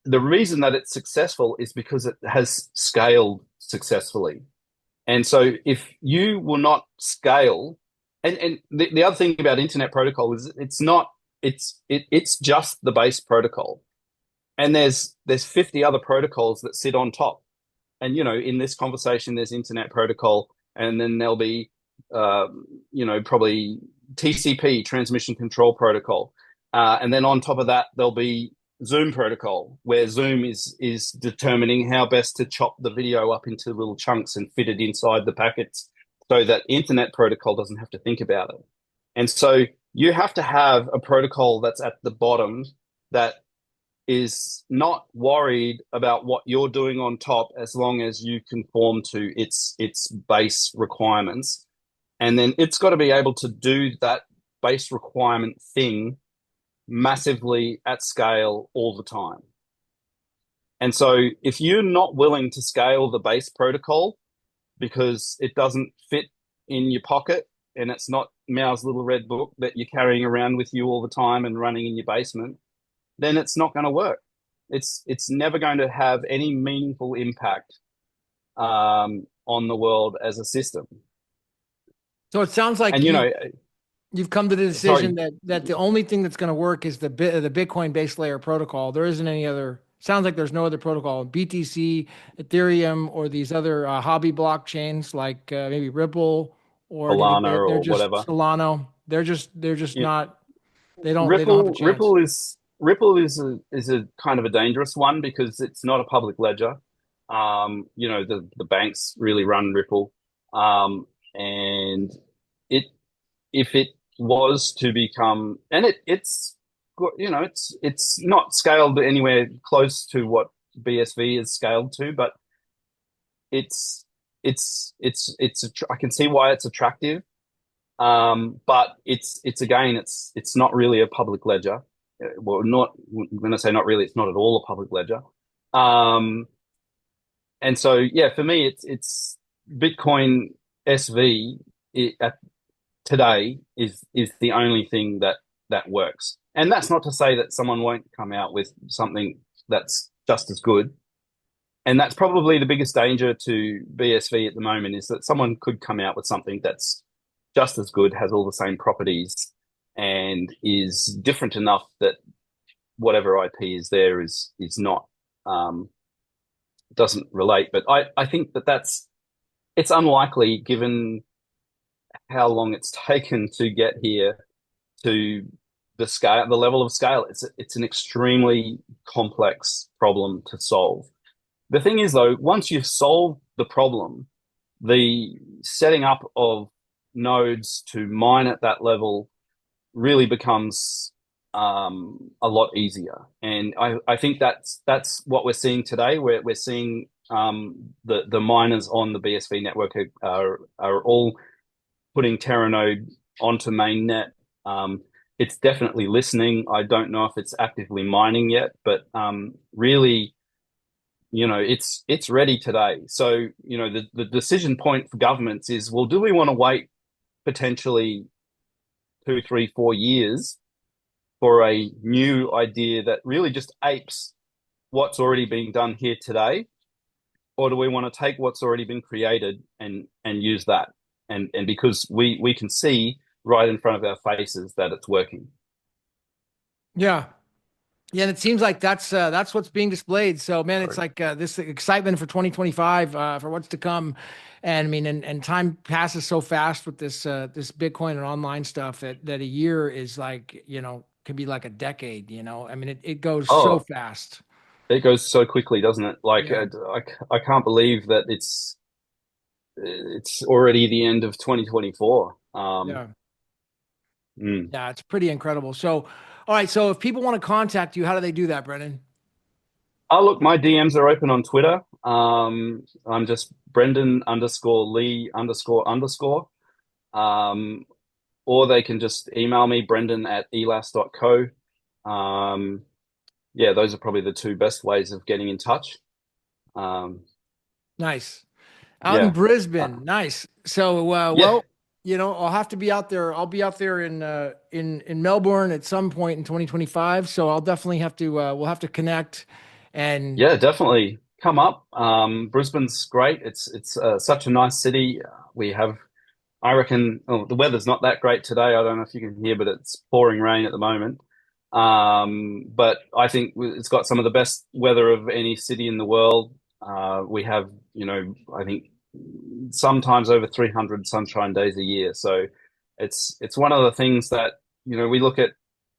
the reason that it's successful is because it has scaled successfully. And so if you will not scale, and the other thing about internet protocol is it's just the base protocol. And there's 50 other protocols that sit on top. And in this conversation, there's internet protocol, and then there'll be probably TCP, transmission control protocol. And then on top of that, there'll be Zoom protocol, where Zoom is determining how best to chop the video up into little chunks and fit it inside the packets so that internet protocol doesn't have to think about it. And so you have to have a protocol that's at the bottom that is not worried about what you're doing on top as long as you conform to its base requirements. And then it's got to be able to do that base requirement thing massively at scale all the time. And so if you're not willing to scale the base protocol because it doesn't fit in your pocket and it's not Mehl's little red book that you're carrying around with you all the time and running in your basement, then it's not going to work. It's never going to have any meaningful impact on the world as a system. So it sounds like And you've come to the decision sorry, that the only thing that's going to work is the Bitcoin base layer protocol. There isn't any other. Sounds like there's no other protocol. BTC, Ethereum, or these other hobby blockchains like maybe Ripple, or do you think Solana they're or just whatever. Solano? They're just You, not. They don't have a Ripple chance. Ripple is a kind of a dangerous one because it's not a public ledger. The banks really run Ripple, and it if it was to become, and it's not scaled anywhere close to what BSV is scaled to, but I can see why it's attractive. But it's again, it's not really a public ledger. Well, not when I say not really, it's not at all a public ledger. Um, and so yeah, for me, it's Bitcoin SV at today is the only thing that works. And that's not to say that someone won't come out with something that's just as good. And that's probably the biggest danger to BSV at the moment is that someone could come out with something that's just as good, has all the same properties, and is different enough that whatever IP is there is not doesn't relate. But I think it's unlikely given how long it's taken to get here to the level of scale. It's an extremely complex problem to solve. The thing is, though, once you've solved the problem, the setting up of nodes to mine at that level really becomes a lot easier. And I think that's what we're seeing today. We're seeing the miners on the BSV network are all putting Terranode onto mainnet. It's definitely listening. I don't know if it's actively mining yet, but really, it's ready today. So, the decision point for governments is, well, do we want to wait potentially 2, 3, 4 years for a new idea that really just apes what's already being done here today? or do we want to take what's already been created and use that? And because we can see right in front of our faces that it's working. Yeah. Yeah, and it seems like that's what's being displayed. So, man, it's Sorry. like this excitement for 2025, for what's to come. And I mean, and time passes so fast with this Bitcoin and online stuff that a year is like, could be like a decade, I mean, it goes so Oh, fast. it goes so quickly, doesn't it? Like Yeah. I can't believe that it's already the end of 2024. Yeah. Mm. Yeah, it's pretty incredible. So, all right, so if people want to contact you, how do they do that, Brendan? Oh, look, my DMs are open on Twitter. I'm just Brendan underscore Lee underscore underscore. Um, or they can just email me, Brendan at elas.co. Yeah, those are probably the two best ways of getting in touch. Um, Nice. Out in yeah. Uh, Brisbane. Nice. So, yeah, I'll have to be out there. I'll be out there in Melbourne at some point in 2025. So I'll definitely have to we'll have to connect and yeah, definitely come up. Brisbane's great. It's such a nice city. We have I reckon the weather's not that great today. I don't know if you can hear, but it's pouring rain at the moment. But I think it's got some of the best weather of any city in the world. We have, I think sometimes over 300 sunshine days a year. So it's one of the things that, we look at.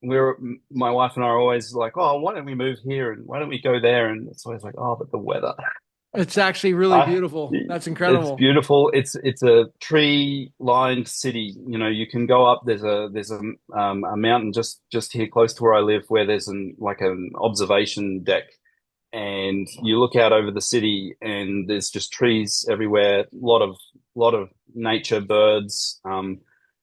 We're My wife and I are always like, oh, why don't we move here and why don't we go there? And it's always like, oh, but the weather. it's actually really I, beautiful. That's it's incredible. beautiful. It's a tree-lined city. You can go up. There's a mountain just here close to where I live, where there's an observation deck, and you look out over the city, and there's just trees everywhere. A lot of nature, birds.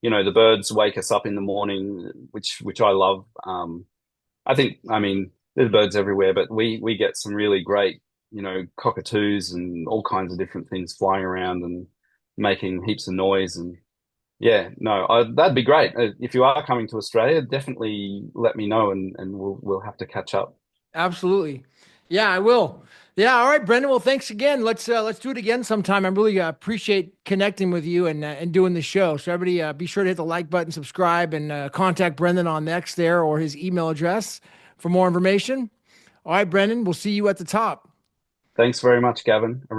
The birds wake us up in the morning, which I love. I mean, there's birds everywhere, but we get some really great, cockatoos and all kinds of different things flying around and making heaps of noise. And yeah, no, that'd be great. If you are coming to Australia, definitely let me know, and we'll have to catch up. Absolutely. Yeah, I will. Yeah, all right, Brendan. Well, thanks again. Let's do it again sometime. I really appreciate connecting with you and doing the show. So everybody, be sure to hit the like button, subscribe, and contact Brendan on X there or his email address for more information. All right, Brendan. We'll see you at the top. Thanks very much, Gavin. I